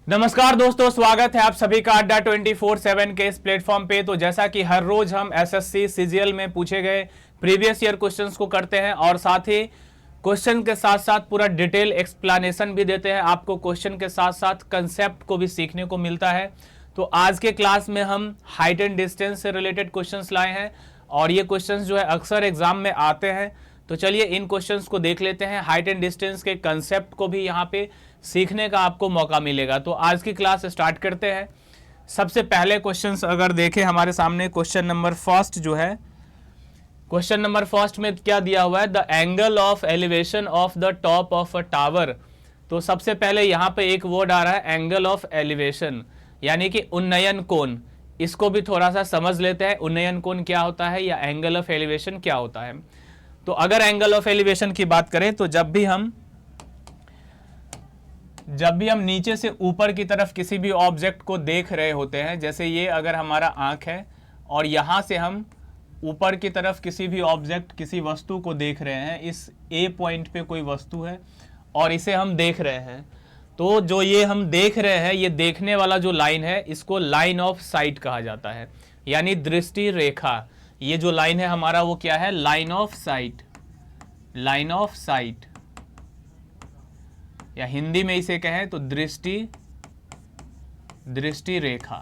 नमस्कार दोस्तों, स्वागत है आप सभी का अड्डा 24/7 के इस प्लेटफॉर्म पे। तो जैसा कि हर रोज हम एसएससी सीजीएल में पूछे गए प्रीवियस ईयर क्वेश्चंस को करते हैं और साथ ही क्वेश्चन के साथ साथ पूरा डिटेल एक्सप्लेनेशन भी देते हैं। आपको क्वेश्चन के साथ साथ कंसेप्ट को भी सीखने को मिलता है। तो आज के क्लास में हम हाइट एंड डिस्टेंस से रिलेटेड क्वेश्चंस लाए हैं और ये क्वेश्चंस जो है अक्सर एग्जाम में आते हैं। तो चलिए इन क्वेश्चंस को देख लेते हैं। हाइट एंड डिस्टेंस के कंसेप्ट को भी यहाँ पे सीखने का आपको मौका मिलेगा। तो आज की क्लास स्टार्ट करते हैं। सबसे पहले क्वेश्चंस अगर देखें हमारे सामने, क्वेश्चन नंबर फर्स्ट जो है, क्वेश्चन नंबर फर्स्ट में क्या दिया हुआ है, the angle of elevation of the top of a tower. तो सबसे पहले यहाँ पे एक वर्ड आ रहा है एंगल ऑफ एलिवेशन, यानी कि उन्नयन कोण। इसको भी थोड़ा सा समझ लेते हैं, उन्नयन कोण क्या होता है या एंगल ऑफ एलिवेशन क्या होता है। तो अगर एंगल ऑफ एलिवेशन की बात करें तो जब भी हम नीचे से ऊपर की तरफ किसी भी ऑब्जेक्ट को देख रहे होते हैं, जैसे ये अगर हमारा आंख है और यहाँ से हम ऊपर की तरफ किसी भी ऑब्जेक्ट, किसी वस्तु को देख रहे हैं, इस ए पॉइंट पे कोई वस्तु है और इसे हम देख रहे हैं, तो जो ये हम देख रहे हैं, ये देखने वाला जो लाइन है, इसको लाइन ऑफ साइट कहा जाता है, यानी दृष्टि रेखा। ये जो लाइन है हमारा वो क्या है, line of site. Line of site या हिंदी में इसे कहें तो दृष्टि रेखा।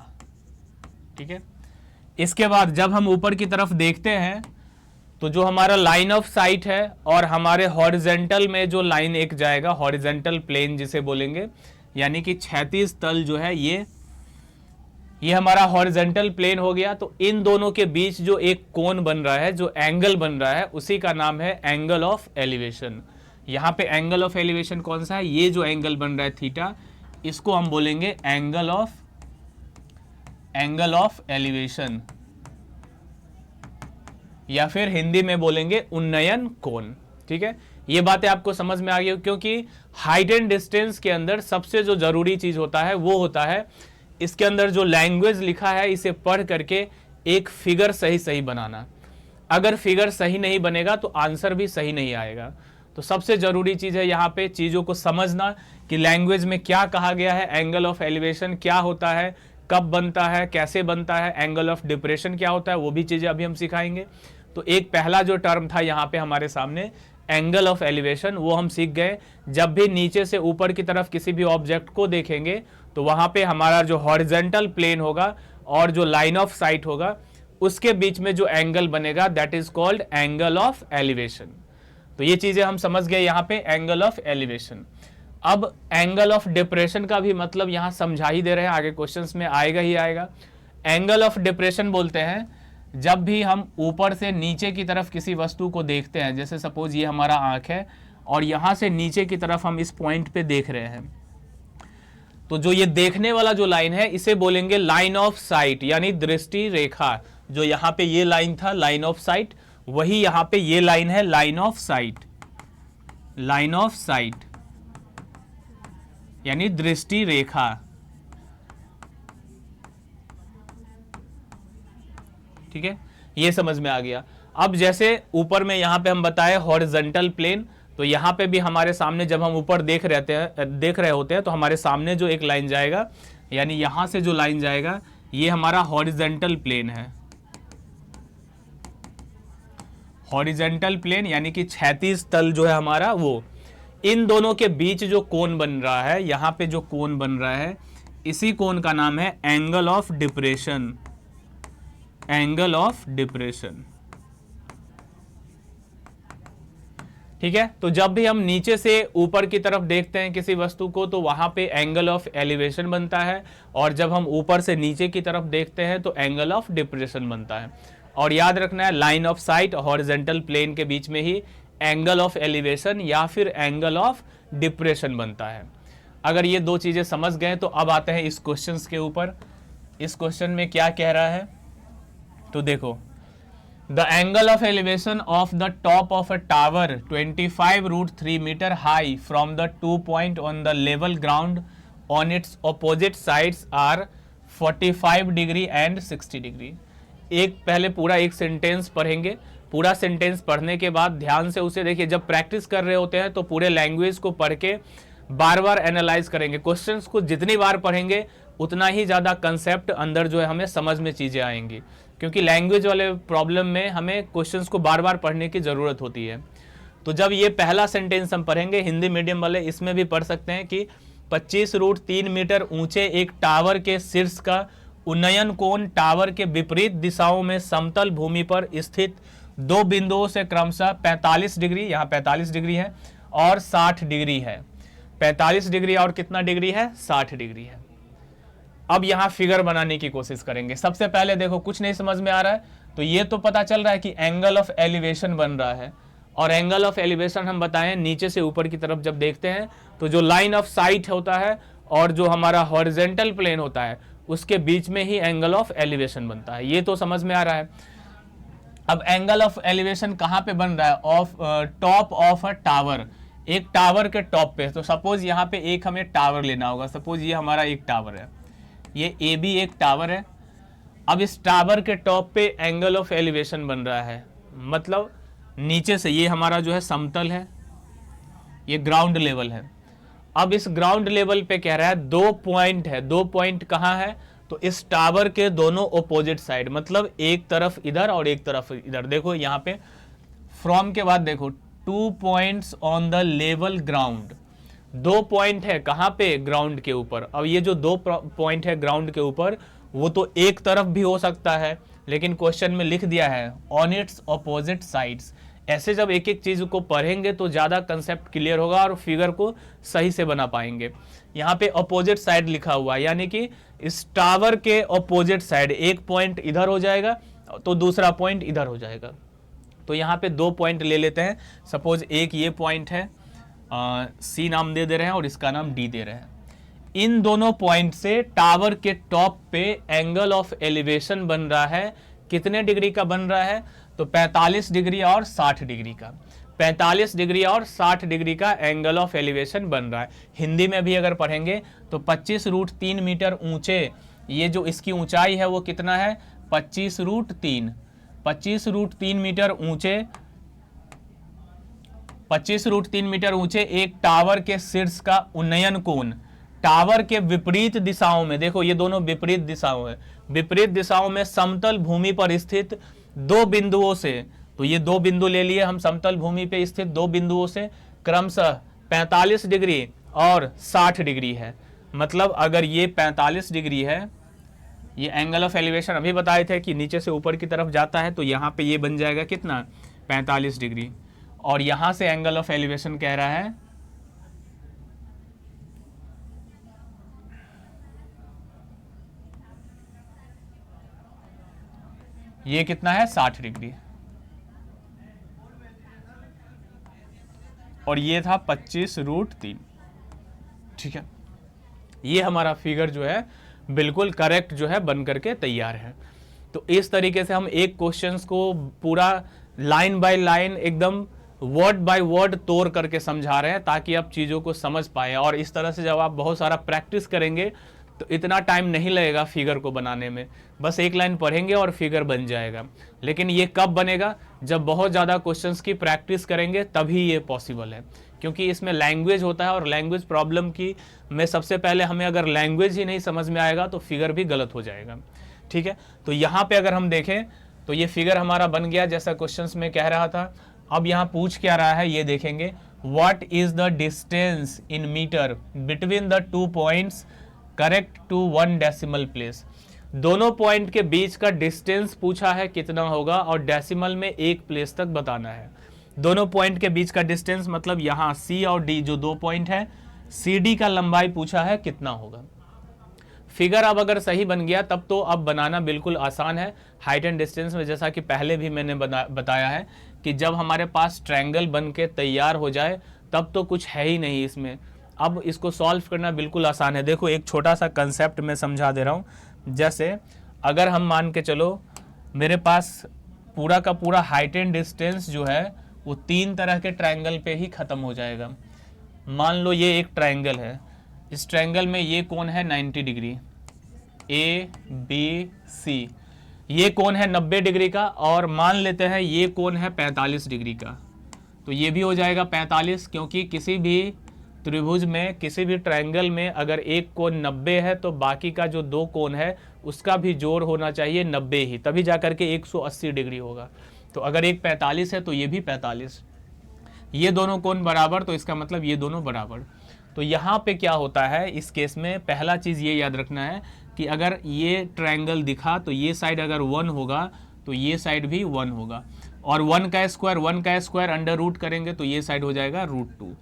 ठीक है। इसके बाद जब हम ऊपर की तरफ देखते हैं तो जो हमारा लाइन ऑफ साइट है और हमारे हॉरिजेंटल में जो लाइन एक जाएगा, हॉरिजेंटल प्लेन जिसे बोलेंगे, यानी कि क्षैतिज तल जो है, ये हमारा हॉरिजेंटल प्लेन हो गया। तो इन दोनों के बीच जो एक कोण बन रहा है, जो एंगल बन रहा है, उसी का नाम है एंगल ऑफ एलिवेशन। यहाँ पे एंगल ऑफ एलिवेशन कौन सा है, ये जो एंगल बन रहा है थीटा, इसको हम बोलेंगे एंगल ऑफ एलिवेशन, या फिर हिंदी में बोलेंगे उन्नयन कोण। ठीक है, ये बातें आपको समझ में आ गई, क्योंकि हाइट एंड डिस्टेंस के अंदर सबसे जो जरूरी चीज होता है वो होता है इसके अंदर जो लैंग्वेज लिखा है, इसे पढ़ करके एक फिगर सही बनाना। अगर फिगर सही नहीं बनेगा तो आंसर भी सही नहीं आएगा। तो सबसे जरूरी चीज है यहाँ पे चीजों को समझना कि लैंग्वेज में क्या कहा गया है, एंगल ऑफ एलिवेशन क्या होता है, कब बनता है, कैसे बनता है, एंगल ऑफ डिप्रेशन क्या होता है, वो भी चीजें अभी हम सिखाएंगे। तो एक पहला जो टर्म था यहाँ पे हमारे सामने, एंगल ऑफ एलिवेशन, वो हम सीख गए। जब भी नीचे से ऊपर की तरफ किसी भी ऑब्जेक्ट को देखेंगे तो वहां पे हमारा जो हॉरिजेंटल प्लेन होगा और जो लाइन ऑफ साइट होगा, उसके बीच में जो एंगल बनेगा, that is called angle of elevation. तो ये चीजें हम समझ गए यहाँ पे, एंगल ऑफ एलिवेशन। अब एंगल ऑफ डिप्रेशन का भी मतलब यहाँ समझा ही दे रहे हैं, आगे क्वेश्चंस में आएगा ही आएगा। एंगल ऑफ डिप्रेशन बोलते हैं जब भी हम ऊपर से नीचे की तरफ किसी वस्तु को देखते हैं, जैसे सपोज ये हमारा आंख है और यहां से नीचे की तरफ हम इस पॉइंट पे देख रहे हैं, तो जो ये देखने वाला जो लाइन है, इसे बोलेंगे लाइन ऑफ साइट, यानी दृष्टि रेखा। जो यहाँ पे ये लाइन था, लाइन ऑफ साइट, वही यहाँ पे ये लाइन है, line of site. Line of site यानी दृष्टि रेखा। ठीक है, ये समझ में आ गया। अब जैसे ऊपर में यहाँ पे हम बताए हॉरिजॉन्टल प्लेन, तो यहाँ पे भी हमारे सामने जब हम ऊपर देख रहे होते हैं तो हमारे सामने जो एक लाइन जाएगा, यानी यहाँ से जो लाइन जाएगा, ये हमारा हॉरिजॉन्टल प्लेन है। हॉरिजॉन्टल प्लेन यानी कि क्षैतिज तल जो है हमारा, वो इन दोनों के बीच जो कोण बन रहा है, यहाँ पे जो कोण बन रहा है, इसी कोण का नाम है angle of depression. Angle of depression. ठीक है, तो जब भी हम नीचे से ऊपर की तरफ देखते हैं किसी वस्तु को, तो वहां पे एंगल ऑफ एलिवेशन बनता है, और जब हम ऊपर से नीचे की तरफ देखते हैं तो एंगल ऑफ डिप्रेशन बनता है। और याद रखना है, line of sight horizontal plane के बीच में ही एंगल ऑफ एलिवेशन या फिर एंगल ऑफ डिप्रेशन बनता है। अगर ये दो चीजें समझ गए तो अब आते हैं इस क्वेश्चन के ऊपर। इस क्वेश्चन में क्या कह रहा है, तो देखो, the angle of elevation of the top of a tower 25√3 metre high from the 2 point on the level ground on its opposite sides are 45 degree and 60 degree. पहले पूरा एक सेंटेंस पढ़ेंगे। पूरा सेंटेंस पढ़ने के बाद ध्यान से उसे देखिए। जब प्रैक्टिस कर रहे होते हैं तो पूरे लैंग्वेज को पढ़ के बार बार एनालाइज करेंगे, क्वेश्चंस को जितनी बार पढ़ेंगे उतना ही ज़्यादा कंसेप्ट अंदर जो है हमें समझ में चीज़ें आएंगी, क्योंकि लैंग्वेज वाले प्रॉब्लम में हमें क्वेश्चंस को बार बार पढ़ने की ज़रूरत होती है। तो जब ये पहला सेंटेंस हम पढ़ेंगे, हिंदी मीडियम वाले इसमें भी पढ़ सकते हैं कि 25√3 मीटर ऊंचे एक टावर के शीर्ष का उन्नयन कोण टावर के विपरीत दिशाओं में समतल भूमि पर स्थित दो बिंदुओं से क्रमशः 45 डिग्री, यहाँ 45 डिग्री है और 60 डिग्री है। 45 डिग्री और कितना डिग्री है? 60 डिग्री है। अब यहाँ फिगर बनाने की कोशिश करेंगे। सबसे पहले देखो, कुछ नहीं समझ में आ रहा है तो ये तो पता चल रहा है कि एंगल ऑफ एलिवेशन बन रहा है, और एंगल ऑफ एलिवेशन हम बताएं नीचे से ऊपर की तरफ जब देखते हैं तो जो लाइन ऑफ साइट होता है और जो हमारा हॉरिजॉन्टल प्लेन होता है उसके बीच में ही एंगल ऑफ एलिवेशन बनता है। ये तो समझ में आ रहा है। अब एंगल ऑफ एलिवेशन कहाँ पे बन रहा है? Of top of a tower, एक टावर के टॉप पे। तो सपोज यहाँ पे एक हमें टावर लेना होगा, सपोज ये हमारा एक टावर है, ये ए बी एक टावर है। अब इस टावर के टॉप पे एंगल ऑफ एलिवेशन बन रहा है, मतलब नीचे से ये हमारा जो है समतल है, ये ग्राउंड लेवल है। अब इस ग्राउंड लेवल पे कह रहा है 2 पॉइंट है। 2 पॉइंट कहाँ है? तो इस टावर के दोनों ऑपोजिट साइड, मतलब एक तरफ इधर और एक तरफ इधर। देखो यहाँ पे फ्रॉम के बाद देखो 2 points on the level ground. 2 point है कहाँ पे? ग्राउंड के ऊपर। अब ये जो 2 पॉइंट है ग्राउंड के ऊपर, वो तो एक तरफ भी हो सकता है, लेकिन क्वेश्चन में लिख दिया है ऑन इट्स ऑपोजिट साइड्स। ऐसे जब एक एक चीज को पढ़ेंगे तो ज्यादा कंसेप्ट क्लियर होगा और फिगर को सही से बना पाएंगे। यहाँ पे ऑपोजिट साइड लिखा हुआ है, यानी कि इस टावर के ऑपोजिट साइड एक पॉइंट इधर हो जाएगा तो दूसरा पॉइंट इधर हो जाएगा। तो यहाँ पे 2 पॉइंट ले लेते हैं। सपोज एक ये पॉइंट है, सी नाम दे रहे हैं और इसका नाम डी दे रहे हैं। इन दोनों पॉइंट से टावर के टॉप पे एंगल ऑफ एलिवेशन बन रहा है। कितने डिग्री का बन रहा है? तो 45 डिग्री और 60 डिग्री का। 45 डिग्री और 60 डिग्री का एंगल ऑफ एलिवेशन बन रहा है। हिंदी में भी अगर पढ़ेंगे तो 25√3 मीटर ऊंचे, ये जो इसकी ऊंचाई है वो कितना है? 25√3। 25√3 मीटर ऊंचे, 25√3 मीटर ऊंचे एक टावर के शीर्ष का उन्नयन कोण टावर के विपरीत दिशाओं में, देखो ये दोनों विपरीत दिशाओं है, विपरीत दिशाओं में समतल भूमि पर स्थित 2 बिंदुओं से, तो ये 2 बिंदु ले लिए हम समतल भूमि पे स्थित 2 बिंदुओं से क्रमशः 45 डिग्री और 60 डिग्री है। मतलब अगर ये 45 डिग्री है, ये एंगल ऑफ एलिवेशन अभी बताए थे कि नीचे से ऊपर की तरफ जाता है, तो यहाँ पे ये बन जाएगा कितना? 45 डिग्री। और यहां से एंगल ऑफ एलिवेशन कह रहा है ये कितना है? 60 डिग्री। और ये था 25√3। ठीक है, ये हमारा फिगर जो है बिल्कुल करेक्ट जो है बन करके तैयार है। तो इस तरीके से हम एक क्वेश्चंस को पूरा लाइन बाय लाइन एकदम वर्ड बाय वर्ड तोड़ करके समझा रहे हैं, ताकि आप चीज़ों को समझ पाए। और इस तरह से जब आप बहुत सारा प्रैक्टिस करेंगे तो इतना टाइम नहीं लगेगा फिगर को बनाने में, बस एक लाइन पढ़ेंगे और फिगर बन जाएगा। लेकिन ये कब बनेगा? जब बहुत ज़्यादा क्वेश्चंस की प्रैक्टिस करेंगे तभी ये पॉसिबल है, क्योंकि इसमें लैंग्वेज होता है और लैंग्वेज प्रॉब्लम की में सबसे पहले हमें अगर लैंग्वेज ही नहीं समझ में आएगा तो फिगर भी गलत हो जाएगा। ठीक है, तो यहाँ पे अगर हम देखें तो ये फिगर हमारा बन गया जैसा क्वेश्चंस में कह रहा था। अब यहाँ पूछ क्या रहा है ये देखेंगे, what is the distance in metre between the 2 points correct to 1 decimal place. दोनों पॉइंट के बीच का डिस्टेंस पूछा है कितना होगा, और डेसिमल में 1 प्लेस तक बताना है। दोनों पॉइंट के बीच का डिस्टेंस मतलब यहाँ सी और डी जो 2 पॉइंट है, सी डी का लंबाई पूछा है कितना होगा। फिगर अब अगर सही बन गया तब तो अब बनाना बिल्कुल आसान है। हाइट एंड डिस्टेंस में जैसा कि पहले भी मैंने बताया है कि जब हमारे पास ट्रायंगल बन के तैयार हो जाए तब तो कुछ है ही नहीं इसमें, अब इसको सॉल्व करना बिल्कुल आसान है। देखो एक छोटा सा कंसेप्ट मैं समझा दे रहा हूँ। जैसे अगर हम मान के चलो मेरे पास पूरा का पूरा हाइट एंड डिस्टेंस जो है वो 3 तरह के ट्रायंगल पे ही ख़त्म हो जाएगा। मान लो ये एक ट्रायंगल है, इस ट्रायंगल में ये कोण है 90 डिग्री, ए बी सी, ये कोण है 90 डिग्री का, और मान लेते हैं ये कोण है 45 डिग्री का। तो ये भी हो जाएगा 45, क्योंकि किसी भी त्रिभुज में किसी भी ट्रायंगल में अगर एक कोण 90 है तो बाकी का जो दो कोण है उसका भी जोड़ होना चाहिए 90 ही, तभी जाकर के 180 डिग्री होगा। तो अगर एक 45 है तो ये भी 45, ये दोनों कोण बराबर, तो इसका मतलब ये दोनों बराबर। तो यहाँ पे क्या होता है इस केस में, पहला चीज़ ये याद रखना है कि अगर ये ट्रायंगल दिखा तो ये साइड अगर 1 होगा तो ये साइड भी 1 होगा, और 1 का स्क्वायर अंडर रूट करेंगे तो ये साइड हो जाएगा √2।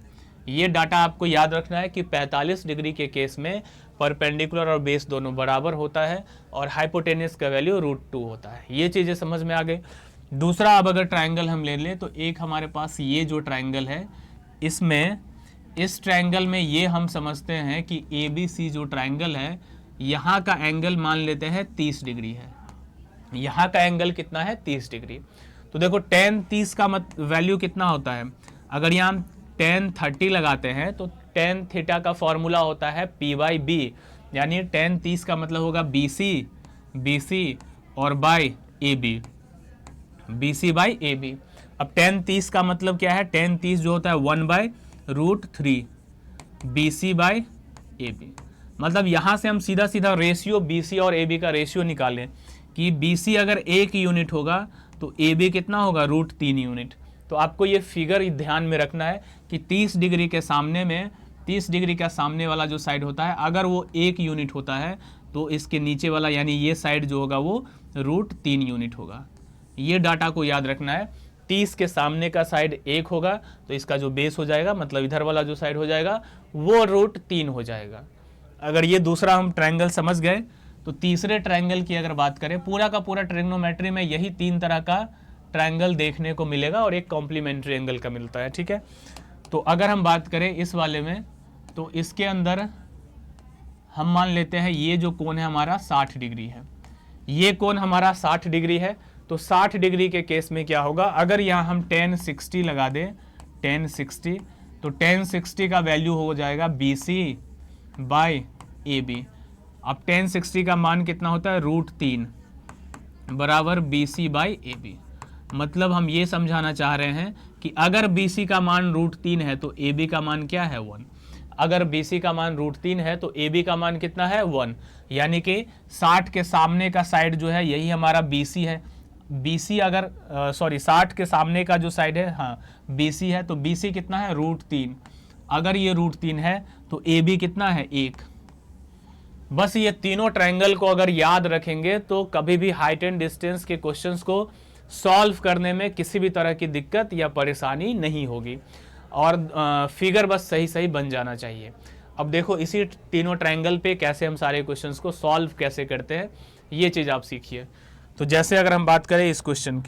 ये डाटा आपको याद रखना है कि 45 डिग्री के केस में परपेंडिकुलर और बेस दोनों बराबर होता है और हाइपोटेनस का वैल्यू √2 होता है। ये चीज़ें समझ में आ गई। दूसरा, अब अगर ट्रायंगल हम ले लें तो एक हमारे पास ये जो ट्रायंगल है, इसमें इस ट्रायंगल में ये हम समझते हैं कि ABC जो ट्रायंगल है यहाँ का एंगल मान लेते हैं 30 डिग्री है। यहाँ का एंगल कितना है 30 डिग्री। तो देखो tan 30 का वैल्यू कितना होता है, अगर यहाँ tan 30 लगाते हैं तो tan थीटा का फॉर्मूला होता है P/B, यानी tan 30 का मतलब होगा BC और बाय AB, BC/AB। अब tan 30 का मतलब क्या है, tan 30 जो होता है 1/√3 BC/AB। मतलब यहाँ से हम सीधा सीधा रेशियो BC और AB का रेशियो निकालें कि BC अगर 1 यूनिट होगा तो AB कितना होगा √3 यूनिट। तो आपको ये फिगर ध्यान में रखना है कि 30 डिग्री के सामने में, 30 डिग्री का सामने वाला जो साइड होता है अगर वो 1 यूनिट होता है तो इसके नीचे वाला यानी ये साइड जो होगा वो √3 यूनिट होगा। ये डाटा को याद रखना है। 30 के सामने का साइड 1 होगा तो इसका जो बेस हो जाएगा, मतलब इधर वाला जो साइड हो जाएगा वो √3 हो जाएगा। अगर ये दूसरा हम ट्रायंगल समझ गए तो तीसरे ट्रायंगल की अगर बात करें, पूरा का पूरा ट्रिग्नोमेट्री में यही 3 तरह का ट्रायंगल देखने को मिलेगा और एक कॉम्प्लीमेंट्री एंगल का मिलता है, ठीक है। तो अगर हम बात करें इस वाले में तो इसके अंदर हम मान लेते हैं ये जो कोण है हमारा 60 डिग्री है, ये कोण हमारा 60 डिग्री है। तो 60 डिग्री के केस में क्या होगा, अगर यहाँ हम tan 60 लगा दें, tan 60, तो tan 60 का वैल्यू हो जाएगा BC/AB। अब tan 60 का मान कितना होता है √3 बराबर BC/AB। मतलब हम ये समझाना चाह रहे हैं कि अगर BC का मान √3 है तो AB का मान क्या है 1। अगर BC का मान √3 है तो AB का मान कितना है 1, यानी कि 60 के सामने का साइड जो है यही हमारा BC है। BC अगर 60 के सामने का जो साइड है, हाँ BC है, तो BC कितना है √3। अगर ये √3 है तो AB कितना है 1। बस ये तीनों ट्रायंगल को अगर याद रखेंगे तो कभी भी हाइट एंड डिस्टेंस के क्वेश्चंस को सॉल्व करने में किसी भी तरह की दिक्कत या परेशानी नहीं होगी और फिगर बस सही सही बन जाना चाहिए। अब देखो इसी तीनों ट्रायंगल पे कैसे हम सारे क्वेश्चंस को सॉल्व कैसे करते हैं, ये चीज़ आप सीखिए। तो जैसे अगर हम बात करें इस क्वेश्चन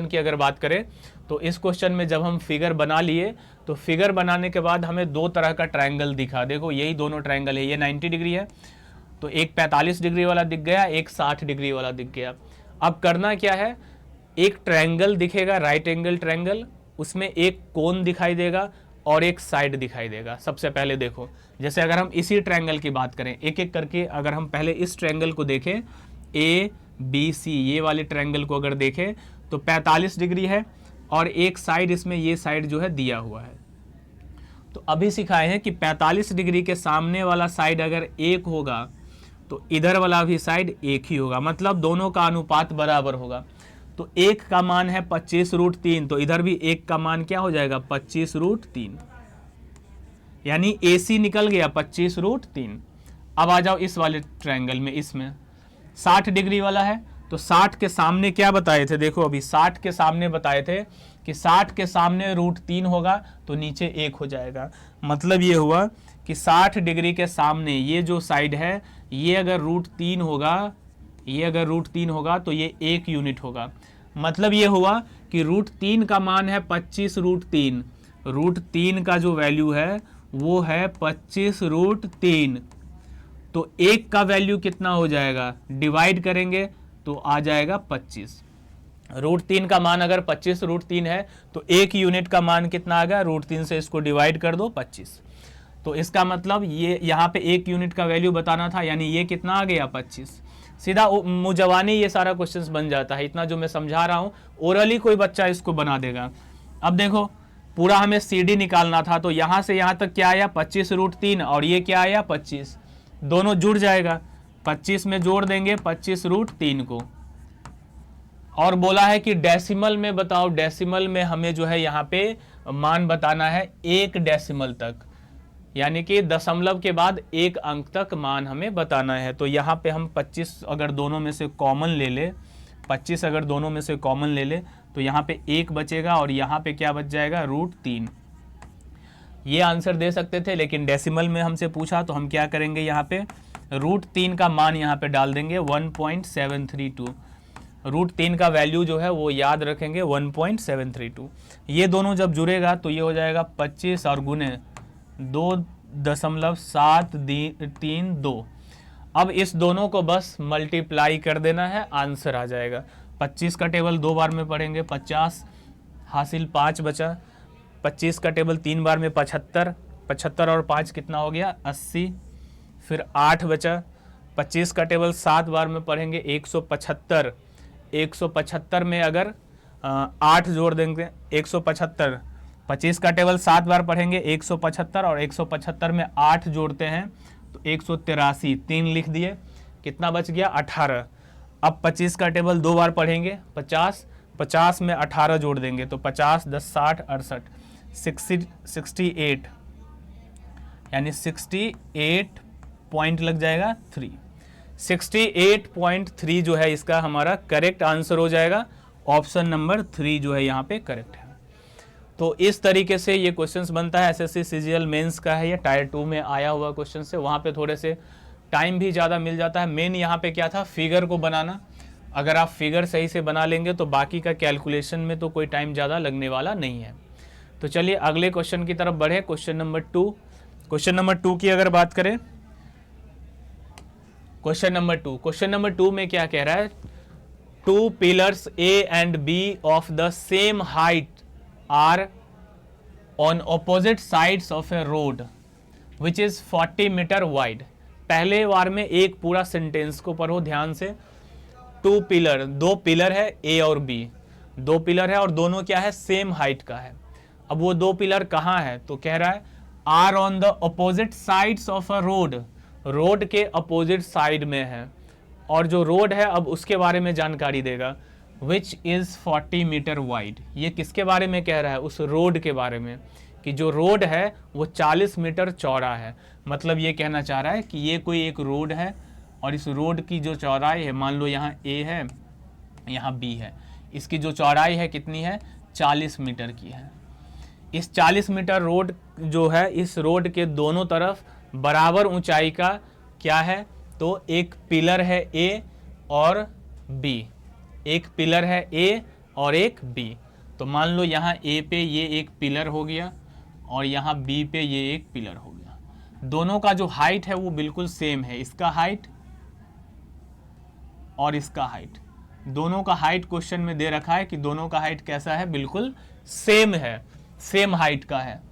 की अगर बात करें तो इस क्वेश्चन में जब हम फिगर बना लिए तो फिगर बनाने के बाद हमें 2 तरह का ट्रायंगल दिखा। देखो यही दोनों ट्रायंगल है, ये 90 डिग्री है तो एक 45 डिग्री वाला दिख गया, एक 60 डिग्री वाला दिख गया। अब करना क्या है, एक ट्रायंगल दिखेगा राइट एंगल ट्रायंगल, उसमें एक कोण दिखाई देगा और एक साइड दिखाई देगा। सबसे पहले देखो, जैसे अगर हम इसी ट्रायंगल की बात करें एक एक करके, अगर हम पहले इस ट्रायंगल को देखें ABC, ये वाले ट्रायंगल को अगर देखें तो 45 डिग्री है और एक साइड इसमें ये साइड जो है दिया हुआ है। तो अभी सिखाए हैं कि 45 डिग्री के सामने वाला साइड अगर 1 होगा तो इधर वाला भी साइड 1 ही होगा, मतलब दोनों का अनुपात बराबर होगा। तो 1 का मान है 25√3, तो इधर भी 1 का मान क्या हो जाएगा 25√3, यानी AC निकल गया 25√3। अब आ जाओ इस वाले ट्रायंगल में, इसमें 60 डिग्री वाला है तो 60 के सामने क्या बताए थे, देखो अभी 60 के सामने बताए थे कि 60 के सामने √3 होगा तो नीचे 1 हो जाएगा। मतलब ये हुआ कि 60 डिग्री के सामने ये जो साइड है ये अगर √3 होगा, ये अगर √3 होगा तो ये 1 यूनिट होगा। मतलब ये हुआ कि √3 का मान है 25√3, √3 का जो वैल्यू है वो है 25√3। तो 1 का वैल्यू कितना हो जाएगा, डिवाइड करेंगे तो आ जाएगा 25। √3 का मान अगर 25√3 है तो 1 यूनिट का मान कितना आ गया, √3 से इसको डिवाइड कर दो 25। तो इसका मतलब ये यहाँ पे 1 यूनिट का वैल्यू बताना था, यानी ये कितना आ गया 25। सीधा मुजवानी ये सारा क्वेश्चंस बन जाता है। इतना जो मैं समझा रहा हूँ ओरली कोई बच्चा इसको बना देगा। अब देखो पूरा हमें CD निकालना था, तो यहां से यहां तक क्या आया 25√3 और ये क्या आया 25, दोनों जुड़ जाएगा, 25 में जोड़ देंगे 25√3 को। और बोला है कि डेसिमल में बताओ, डेसिमल में हमें जो है यहाँ पे मान बताना है 1 डेसिमल तक, यानी कि दशमलव के बाद 1 अंक तक मान हमें बताना है। तो यहाँ पे हम 25 अगर दोनों में से कॉमन ले ले, 25 अगर दोनों में से कॉमन ले ले तो यहाँ पे 1 बचेगा और यहाँ पे क्या बच जाएगा √3। ये आंसर दे सकते थे, लेकिन डेसिमल में हमसे पूछा तो हम क्या करेंगे, यहाँ पे √3 का मान यहाँ पे डाल देंगे 1.732। √3 का वैल्यू जो है वो याद रखेंगे 1.732। ये दोनों जब जुड़ेगा तो ये हो जाएगा 25 और गुने 2.732। अब इस दोनों को बस मल्टीप्लाई कर देना है, आंसर आ जाएगा। 25 का टेबल 2 बार में पढ़ेंगे 50 हासिल 5 बचा, 25 का टेबल 3 बार में 75, 75 और 5 कितना हो गया 80, फिर 8 बचा। 25 का टेबल 7 बार में पढ़ेंगे 175, 175 में अगर 8 जोड़ देंगे 175, 25 का टेबल 7 बार पढ़ेंगे 175 और 175 में 8 जोड़ते हैं तो 183, 3 लिख दिए, कितना बच गया 18। अब 25 का टेबल 2 बार पढ़ेंगे 50, 50 में 18 जोड़ देंगे तो 50, 10, 60, 68, 68, यानी 68 पॉइंट लग जाएगा 3। 68.3 जो है इसका हमारा करेक्ट आंसर हो जाएगा। ऑप्शन नंबर 3 जो है यहाँ पे करेक्ट है। तो इस तरीके से ये क्वेश्चंस बनता है। एसएससी सीजीएल मेंस का है, ये टायर 2 में आया हुआ क्वेश्चन से, वहाँ पे थोड़े से टाइम भी ज़्यादा मिल जाता है। मेन यहाँ पे क्या था, फिगर को बनाना। अगर आप फिगर सही से बना लेंगे तो बाकी का कैलकुलेशन में तो कोई टाइम ज़्यादा लगने वाला नहीं है। तो चलिए अगले क्वेश्चन की तरफ बढ़े, क्वेश्चन नंबर 2। क्वेश्चन नंबर 2 की अगर बात करें, क्वेश्चन नंबर 2 में क्या कह रहा है, 2 pillars A and B of the same height are on opposite sides of a road which is 40 meter wide। पहले बार में एक पूरा सेंटेंस को पढ़ो ध्यान से। 2 पिलर, 2 पिलर है A और B, 2 पिलर है और दोनों क्या है सेम हाइट का है। अब वो 2 पिलर कहाँ है, तो कह रहा है are on the opposite sides of a road, road के अपोजिट साइड में है। और जो रोड है अब उसके बारे में जानकारी देगा, विच इज़ 40 मीटर वाइड। ये किसके बारे में कह रहा है, उस रोड के बारे में, कि जो रोड है वो 40 मीटर चौड़ा है। मतलब ये कहना चाह रहा है कि ये कोई एक रोड है और इस रोड की जो चौड़ाई है, मान लो यहाँ A है यहाँ B है, इसकी जो चौड़ाई है कितनी है 40 मीटर की है। इस 40 मीटर रोड जो है, इस रोड के दोनों तरफ बराबर ऊंचाई का क्या है, तो एक पिलर है A और B, एक पिलर है A और एक B। तो मान लो यहाँ A पे ये एक पिलर हो गया और यहाँ B पे ये एक पिलर हो गया। दोनों का जो हाइट है वो बिल्कुल सेम है, इसका हाइट और इसका हाइट, दोनों का हाइट क्वेश्चन में दे रखा है कि दोनों का हाइट कैसा है, बिल्कुल सेम है, सेम हाइट का है।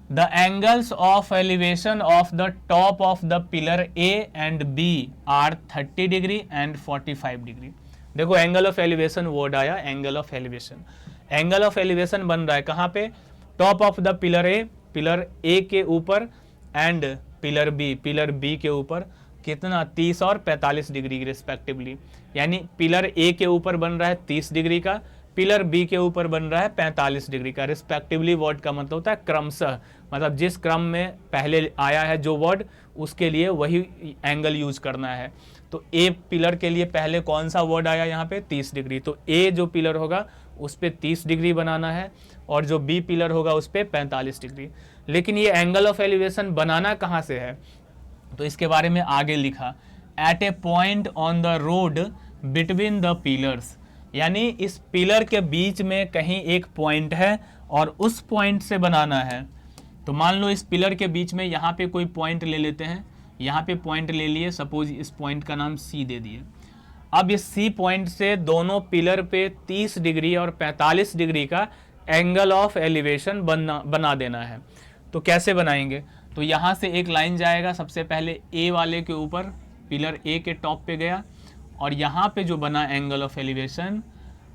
The angles of elevation of the top of the pillar A and B are 30 degree and 45 degree। देखो एंगल ऑफ एलिवेशन वर्ड आया, angle of elevation, angle of elevation बन रहा है कहाँ पे, top of the pillar A, pillar A के ऊपर, and pillar B के ऊपर, कितना 30 और 45 डिग्री रिस्पेक्टिवली। यानी पिलर A के ऊपर बन रहा है 30 डिग्री का, पिलर B के ऊपर बन रहा है 45 डिग्री का। रिस्पेक्टिवली वर्ड का मतलब होता है क्रमशः, मतलब जिस क्रम में पहले आया है जो वर्ड, उसके लिए वही एंगल यूज करना है। तो A पिलर के लिए पहले कौन सा वर्ड आया यहाँ पे 30 डिग्री, तो A जो पिलर होगा उस पर 30 डिग्री बनाना है और जो B पिलर होगा उस पर 45 डिग्री। लेकिन ये एंगल ऑफ एलिवेशन बनाना कहाँ से है, तो इसके बारे में आगे लिखा, at a point on the road between the pillars, यानी इस पिलर के बीच में कहीं एक पॉइंट है और उस पॉइंट से बनाना है। तो मान लो इस पिलर के बीच में यहाँ पे कोई पॉइंट ले लेते हैं, यहाँ पे पॉइंट ले लिए, सपोज इस पॉइंट का नाम C दे दिए। अब इस C पॉइंट से दोनों पिलर पे 30 डिग्री और 45 डिग्री का एंगल ऑफ एलिवेशन बना देना है। तो कैसे बनाएंगे, तो यहाँ से एक लाइन जाएगा सबसे पहले A वाले के ऊपर, पिलर A के टॉप पे गया, और यहाँ पे जो बना एंगल ऑफ एलिवेशन,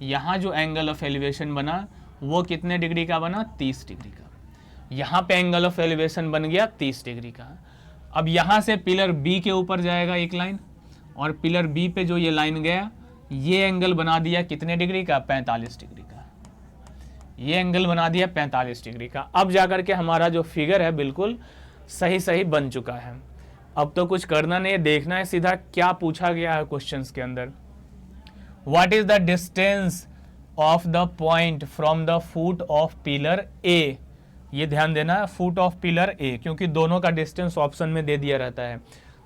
यहाँ जो एंगल ऑफ एलिवेशन बना वो कितने डिग्री का बना, 30 डिग्री का। यहाँ पे एंगल ऑफ एलिवेशन बन गया 30 डिग्री का। अब यहाँ से पिलर बी के ऊपर जाएगा एक लाइन, और पिलर बी पे जो ये लाइन गया, ये एंगल बना दिया कितने डिग्री का, 45 डिग्री का। ये एंगल बना दिया 45 डिग्री का। अब जाकर के हमारा जो फिगर है बिल्कुल सही सही बन चुका है। अब तो कुछ करना नहीं है, देखना है सीधा क्या पूछा गया है क्वेश्चंस के अंदर। What is the distance of the point from the foot of pillar A. ये ध्यान देना है, फुट ऑफ पिलर ए, क्योंकि दोनों का डिस्टेंस ऑप्शन में दे दिया रहता है,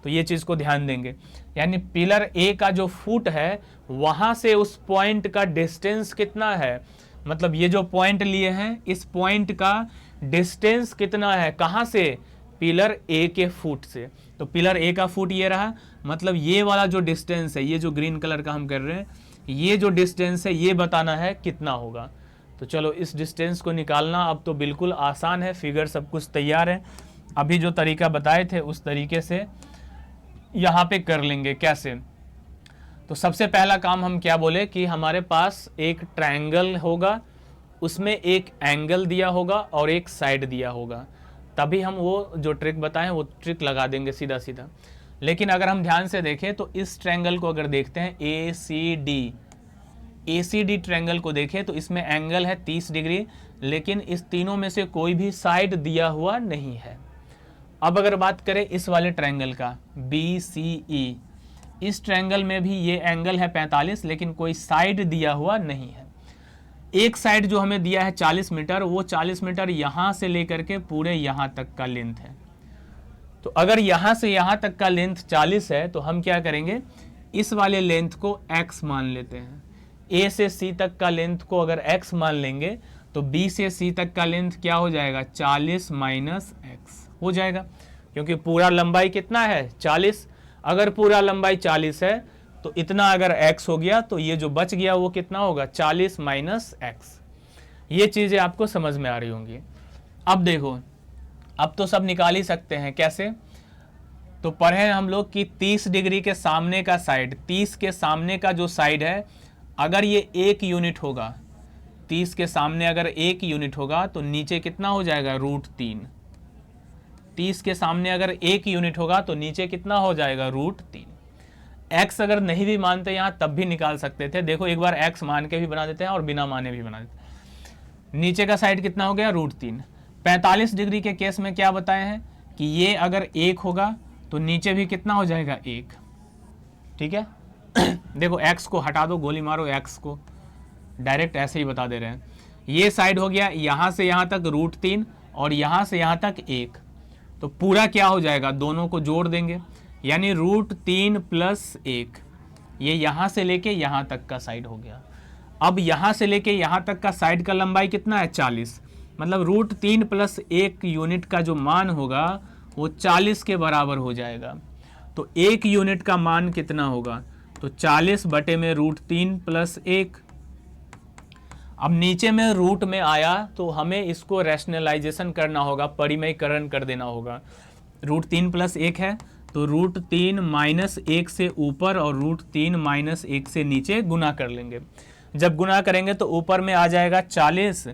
तो ये चीज को ध्यान देंगे। यानी पिलर ए का जो फुट है वहां से उस पॉइंट का डिस्टेंस कितना है, मतलब ये जो पॉइंट लिए हैं इस पॉइंट का डिस्टेंस कितना है, कहां से, पिलर ए के फुट से। तो पिलर ए का फुट ये रहा, मतलब ये वाला जो डिस्टेंस है, ये जो ग्रीन कलर का हम कर रहे हैं, ये जो डिस्टेंस है ये बताना है कितना होगा। तो चलो इस डिस्टेंस को निकालना अब तो बिल्कुल आसान है, फिगर सब कुछ तैयार है। अभी जो तरीका बताए थे उस तरीके से यहाँ पे कर लेंगे। कैसे, तो सबसे पहला काम हम क्या बोले कि हमारे पास एक ट्रायंगल होगा, उसमें एक एंगल दिया होगा और एक साइड दिया होगा, तभी हम वो जो ट्रिक बताएं वो ट्रिक लगा देंगे सीधा सीधा। लेकिन अगर हम ध्यान से देखें तो इस ट्रायंगल को अगर देखते हैं ए सी डी ट्रायंगल को देखें तो इसमें एंगल है 30 डिग्री, लेकिन इस तीनों में से कोई भी साइड दिया हुआ नहीं है। अब अगर बात करें इस वाले ट्रायंगल का बी सी ई, इस ट्रायंगल में भी ये एंगल है 45, लेकिन कोई साइड दिया हुआ नहीं है। एक साइड जो हमें दिया है 40 मीटर, वो 40 मीटर यहां से लेकर के पूरे यहां तक का लेंथ है। तो अगर यहां से यहां तक का लेंथ 40 है तो हम क्या करेंगे, इस वाले लेंथ को x मान लेते हैं। a से c तक का लेंथ को अगर x मान लेंगे तो b से c तक का लेंथ क्या हो जाएगा, 40 माइनस x हो जाएगा, क्योंकि पूरा लंबाई कितना है 40। अगर पूरा लंबाई 40 है तो इतना अगर x हो गया तो ये जो बच गया वो कितना होगा, 40 माइनस x। ये चीजें आपको समझ में आ रही होंगी। अब देखो, अब तो सब निकाल ही सकते हैं। कैसे, तो पढ़े हम लोग कि 30 डिग्री के सामने का साइड, 30 के सामने का जो साइड है अगर ये 1 यूनिट होगा, 30 के सामने अगर 1 यूनिट होगा तो नीचे कितना हो जाएगा, √3। 30 के सामने अगर 1 यूनिट होगा तो नीचे कितना हो जाएगा, √3। x अगर नहीं भी मानते यहाँ तब भी निकाल सकते थे। देखो एक बार x मान के भी बना देते हैं और बिना माने भी बना देते हैं। नीचे का साइड कितना हो गया, √3। 45 डिग्री के केस में क्या बताए हैं कि ये अगर 1 होगा तो नीचे भी कितना हो जाएगा, 1। ठीक है देखो x को हटा दो, गोली मारो x को, डायरेक्ट ऐसे ही बता दे रहे हैं। ये साइड हो गया यहां से यहां तक √3 और यहां से यहां तक 1, तो पूरा क्या हो जाएगा, दोनों को जोड़ देंगे, यानी √3 प्लस 1। ये यहां से लेके यहां तक का साइड हो गया। अब यहां से लेके यहां तक का साइड का लंबाई कितना है, 40, मतलब √3 प्लस 1 यूनिट का जो मान होगा वो 40 के बराबर हो जाएगा। तो 1 यूनिट का मान कितना होगा, तो 40 बटे में √3 प्लस 1। अब नीचे में रूट में आया तो हमें इसको रैशनलाइजेशन करना होगा, परिमयकरण कर देना होगा। √3 प्लस 1 है तो √3 माइनस 1 से ऊपर और √3 माइनस 1 से नीचे गुना कर लेंगे। जब गुना करेंगे तो ऊपर में आ जाएगा 40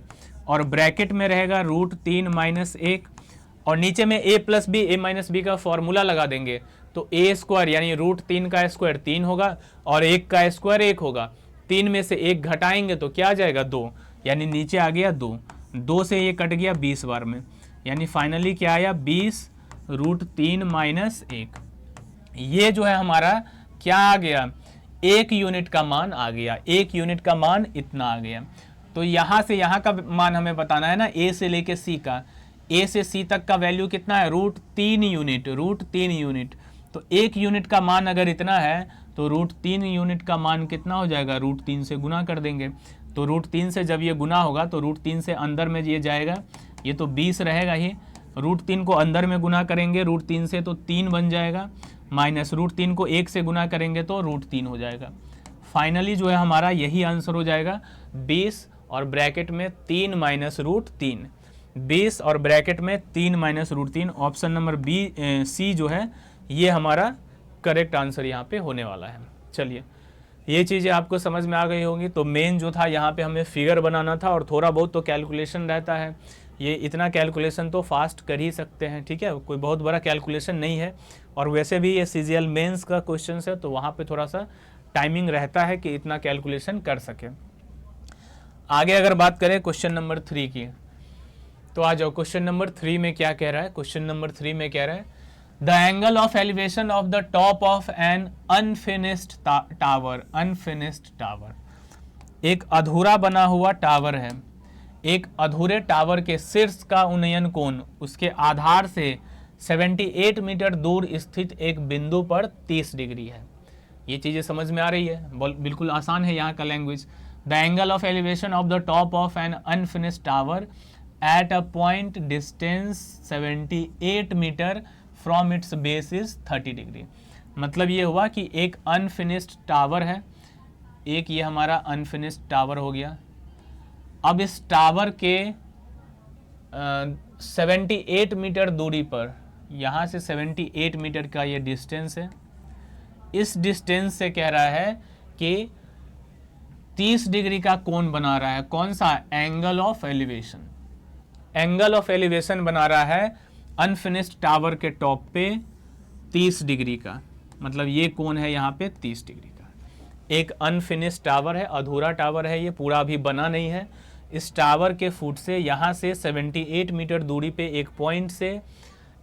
और ब्रैकेट में रहेगा √3 माइनस 1, और नीचे में a plus B, a minus B का फॉर्मूला लगा देंगे तो a स्क्वायर यानी √3 का स्क्वायर 3 होगा और 1 का स्क्वायर 1 होगा। 3 में से 1 घटाएंगे तो क्या आ जाएगा, 2, यानी नीचे आ गया 2। 2 से ये कट गया 20 बार में, यानी फाइनली क्या आया, 20 √3 माइनस 1। ये जो है हमारा क्या आ गया, 1 यूनिट का मान आ गया। 1 यूनिट का मान इतना आ गया। तो यहाँ से यहाँ का मान हमें बताना है ना, a से लेके c का, a से c तक का वैल्यू कितना है, √3 यूनिट, √3 यूनिट। तो 1 यूनिट का मान अगर इतना है तो √3 यूनिट का मान कितना हो जाएगा, √3 से गुना कर देंगे। तो √3 से जब ये गुना होगा तो √3 से अंदर में ये जाएगा, ये तो 20 रहेगा ही। √3 को अंदर में गुना करेंगे √3 से तो 3 बन जाएगा, माइनस √3 को 1 से गुना करेंगे तो √3 हो जाएगा। फाइनली जो है हमारा यही आंसर हो जाएगा, 20 और ब्रैकेट में 3 माइनस √3। 20 और ब्रैकेट में 3 माइनस √3। ऑप्शन नंबर सी जो है ये हमारा करेक्ट आंसर यहाँ पे होने वाला है। चलिए ये चीज़ें आपको समझ में आ गई होंगी। तो मेन जो था यहाँ पे हमें फिगर बनाना था और थोड़ा बहुत तो कैलकुलेशन रहता है। ये इतना कैलकुलेशन तो फास्ट कर ही सकते हैं, ठीक है, कोई बहुत बड़ा कैलकुलेशन नहीं है। और वैसे भी ये CGL मेंस का क्वेश्चन है, तो वहाँ पे थोड़ा सा टाइमिंग रहता है कि इतना कैलकुलेशन कर सके। आगे अगर बात करें क्वेश्चन नंबर 3 की, तो आ जाओ क्वेश्चन नंबर 3 में क्या कह रहा है। क्वेश्चन नंबर 3 में कह रहा है the angle of elevation of the top of an unfinished tower. Unfinished tower, एक अधूरा बना हुआ टावर है। एक अधूरे टावर के शीर्ष का उन्नयन कोण उसके आधार से 78 मीटर दूर स्थित एक बिंदु पर 30 डिग्री है। ये चीज़ें समझ में आ रही है, बिल्कुल आसान है यहाँ का language. The angle of elevation of the top of an unfinished tower at a point distance 78 metre from its base is 30 degree. मतलब ये हुआ कि एक अनफिनिश्ड टावर है, एक ये हमारा अनफिनिश्ड टावर हो गया। अब इस टावर के 78 मीटर दूरी पर, यहाँ से 78 मीटर का ये डिस्टेंस है। इस डिस्टेंस से कह रहा है कि 30 डिग्री का कोण बना रहा है। कौन सा? Angle of elevation. Angle of elevation बना रहा है अनफिनिश्ड टावर के टॉप पे 30 डिग्री का। मतलब ये कोण है यहाँ पे 30 डिग्री का। एक अनफिनिश्ड टावर है, अधूरा टावर है, ये पूरा अभी बना नहीं है। इस टावर के फुट से यहाँ से 78 मीटर दूरी पे एक पॉइंट से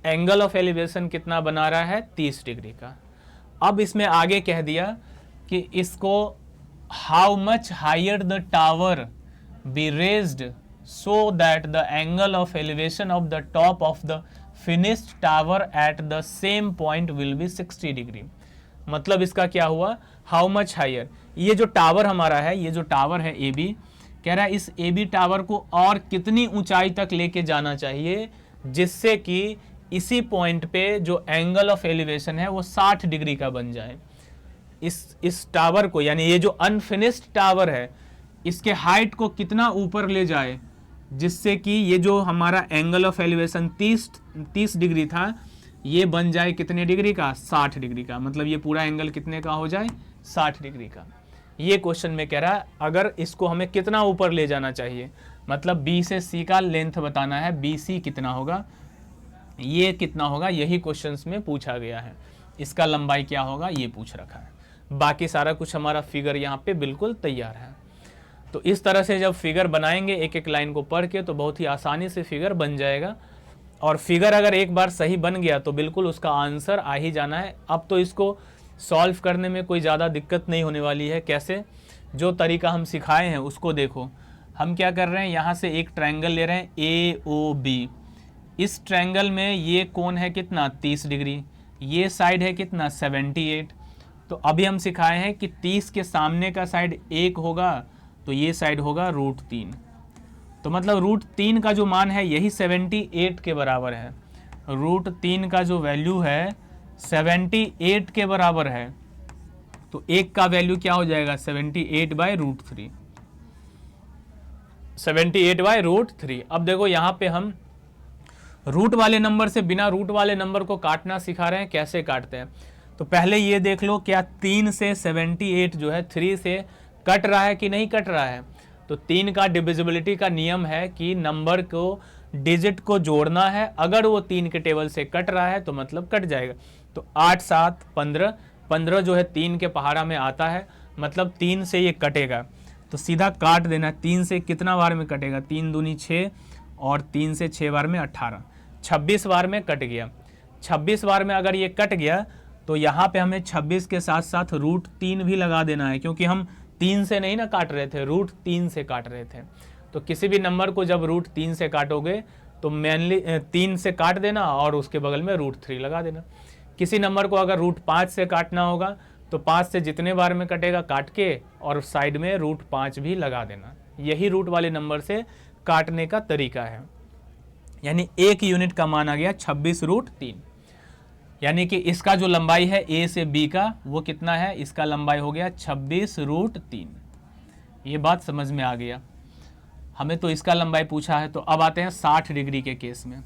एंगल ऑफ एलिवेशन कितना बना रहा है? 30 डिग्री का। अब इसमें आगे कह दिया कि इसको how much higher the tower be raised so that the angle of elevation of the top of the finished tower at the same point will be 60 degree. मतलब इसका क्या हुआ? हाउ मच हायर, ये जो टावर हमारा है, ये जो टावर है AB, कह रहा है इस AB टावर को और कितनी ऊंचाई तक लेके जाना चाहिए जिससे कि इसी पॉइंट पे जो एंगल ऑफ एलिवेशन है वो 60 डिग्री का बन जाए। इस टावर को, यानी ये जो अनफिनिश्ड टावर है, इसके हाइट को कितना ऊपर ले जाए जिससे कि ये जो हमारा एंगल ऑफ एलिवेशन 30 डिग्री था, ये बन जाए कितने डिग्री का? 60 डिग्री का। मतलब ये पूरा एंगल कितने का हो जाए? 60 डिग्री का। ये क्वेश्चन में कह रहा है अगर इसको हमें कितना ऊपर ले जाना चाहिए, मतलब B से C का लेंथ बताना है, BC कितना होगा, ये कितना होगा, यही क्वेश्चंस में पूछा गया है। इसका लंबाई क्या होगा ये पूछ रखा है। बाकी सारा कुछ हमारा फिगर यहाँ पे बिल्कुल तैयार है। तो इस तरह से जब फिगर बनाएंगे एक एक लाइन को पढ़ के, तो बहुत ही आसानी से फिगर बन जाएगा। और फिगर अगर एक बार सही बन गया तो बिल्कुल उसका आंसर आ ही जाना है। अब तो इसको सॉल्व करने में कोई ज़्यादा दिक्कत नहीं होने वाली है। कैसे? जो तरीका हम सिखाए हैं उसको देखो। हम क्या कर रहे हैं, यहाँ से एक ट्रायंगल ले रहे हैं AOB। इस ट्रायंगल में ये कोण है कितना? 30 डिग्री। ये साइड है कितना? 78। तो अभी हम सिखाए हैं कि 30 के सामने का साइड 1 होगा, तो ये साइड होगा √3। तो मतलब √3 का जो मान है यही 78 के बराबर है। √3 का जो वैल्यू है 78 के बराबर है। तो 1 का वैल्यू क्या हो जाएगा? 78/√3। 78/√3। अब देखो यहाँ पे हम रूट वाले नंबर से बिना रूट वाले नंबर को काटना सिखा रहे हैं। कैसे काटते हैं? तो पहले ये देख लो, क्या 3 से 78 जो है 3 से कट रहा है कि नहीं कट रहा है? तो 3 का डिविजिबिलिटी का नियम है कि नंबर को, डिजिट को जोड़ना है। अगर वो 3 के टेबल से कट रहा है तो मतलब कट जाएगा। तो 8, 7, 15, 15 जो है 3 के पहाड़ा में आता है, मतलब 3 से ये कटेगा। तो सीधा काट देना। 3 से कितना बार में कटेगा? 3 दूनी 6 और 3 से 6 बार में 18, 26 बार में कट गया। 26 बार में अगर ये कट गया तो यहाँ पे हमें 26 के साथ साथ √3 भी लगा देना है, क्योंकि हम 3 से नहीं ना काट रहे थे, √3 से काट रहे थे। तो किसी भी नंबर को जब √3 से काटोगे तो मेनली 3 से काट देना और उसके बगल में √3 लगा देना। किसी नंबर को अगर √5 से काटना होगा तो 5 से जितने बार में कटेगा काट के और साइड में √5 भी लगा देना। यही रूट वाले नंबर से काटने का तरीका है। यानी 1 यूनिट का मान आ गया 26√3। यानी कि इसका जो लंबाई है A से B का वो कितना है? इसका लंबाई हो गया 26√3। ये बात समझ में आ गया। हमें तो इसका लंबाई पूछा है। तो अब आते हैं 60 डिग्री के केस में।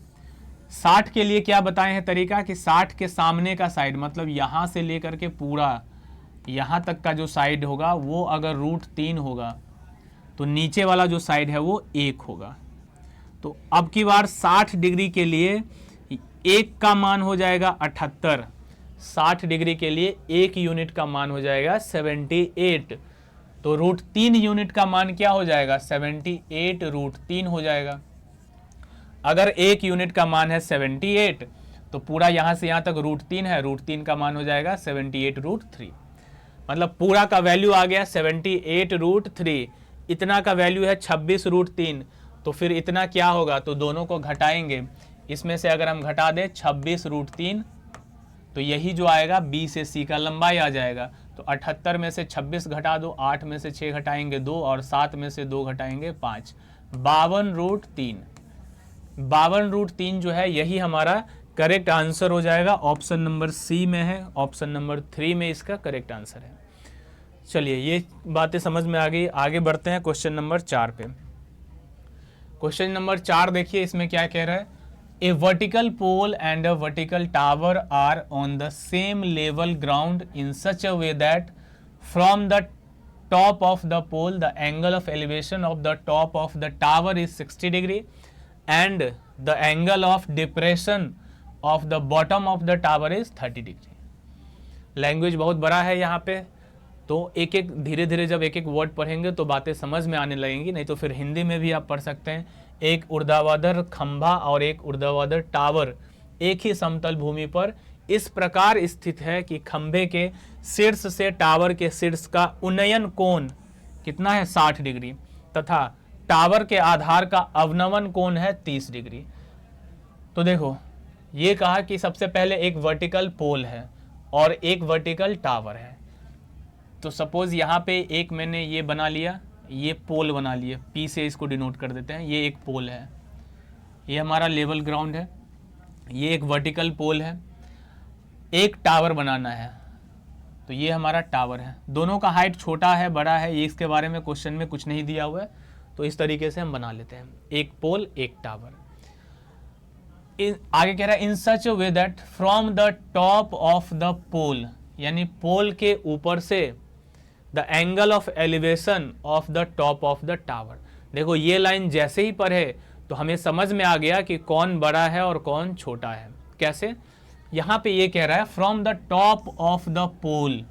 60 के लिए क्या बताए हैं तरीका कि 60 के सामने का साइड, मतलब यहाँ से लेकर के पूरा यहाँ तक का जो साइड होगा वो अगर √3 होगा तो नीचे वाला जो साइड है वो 1 होगा। तो अब की बार 60 डिग्री के लिए 1 का मान हो जाएगा 78, 60 डिग्री के लिए 1 यूनिट का मान हो जाएगा 78। तो √3 यूनिट का मान क्या हो जाएगा? 78 √3 हो जाएगा। अगर 1 यूनिट का मान है 78 तो पूरा यहाँ से यहाँ तक √3 है, √3 का मान हो जाएगा 78 √3। मतलब पूरा का वैल्यू आ गया 78 √3। इतना का वैल्यू है 26 √3। तो फिर इतना क्या होगा? तो दोनों को घटाएंगे, इसमें से अगर हम घटा दें 26 √3 तो यही जो आएगा B से C का लंबाई आ जाएगा। तो 78 में से 26 घटा दो, 8 में से 6 घटाएंगे 2 और 7 में से 2 घटाएंगे 5, 52 √3। 52 √3 जो है यही हमारा करेक्ट आंसर हो जाएगा। ऑप्शन नंबर सी में है, ऑप्शन नंबर 3 में इसका करेक्ट आंसर है। चलिए ये बातें समझ में आ गई, आगे बढ़ते हैं क्वेश्चन नंबर 4 पे। क्वेश्चन नंबर 4 देखिए इसमें क्या कह रहा है। A vertical pole and a vertical tower are on the same level ground in such a way that from the top of the pole the angle of elevation of the top of the tower is 60 degree and the angle of depression of the bottom of the tower is 30 degree। Language बहुत बड़ा है यहाँ पे, तो एक एक धीरे धीरे जब एक एक वर्ड पढ़ेंगे तो बातें समझ में आने लगेंगी, नहीं तो फिर हिंदी में भी आप पढ़ सकते हैं। एक ऊर्ध्वाधर खंभा और एक ऊर्ध्वाधर टावर एक ही समतल भूमि पर इस प्रकार स्थित है कि खंभे के शीर्ष से टावर के शीर्ष का उन्नयन कोण कितना है? 60 डिग्री, तथा टावर के आधार का अवनमन कोण है 30 डिग्री। तो देखो ये कहा कि सबसे पहले एक वर्टिकल पोल है और एक वर्टिकल टावर है। तो सपोज यहाँ पे एक मैंने ये बना लिया, ये पोल बना लिया, P से इसको डिनोट कर देते हैं। ये एक पोल है, ये हमारा लेवल ग्राउंड है, ये एक वर्टिकल पोल है। एक टावर बनाना है तो ये हमारा टावर है। दोनों का हाइट छोटा है बड़ा है, ये इसके बारे में क्वेश्चन में कुछ नहीं दिया हुआ है, तो इस तरीके से हम बना लेते हैं, एक पोल एक टावर। आगे कह रहा है in such way that from the top of the pole, यानी पोल के ऊपर से the angle of elevation of the top of the tower. देखो ये लाइन जैसे ही पढ़े तो हमें समझ में आ गया कि कौन बड़ा है और कौन छोटा है। कैसे? यहाँ पे ये कह रहा है from the top of the pole,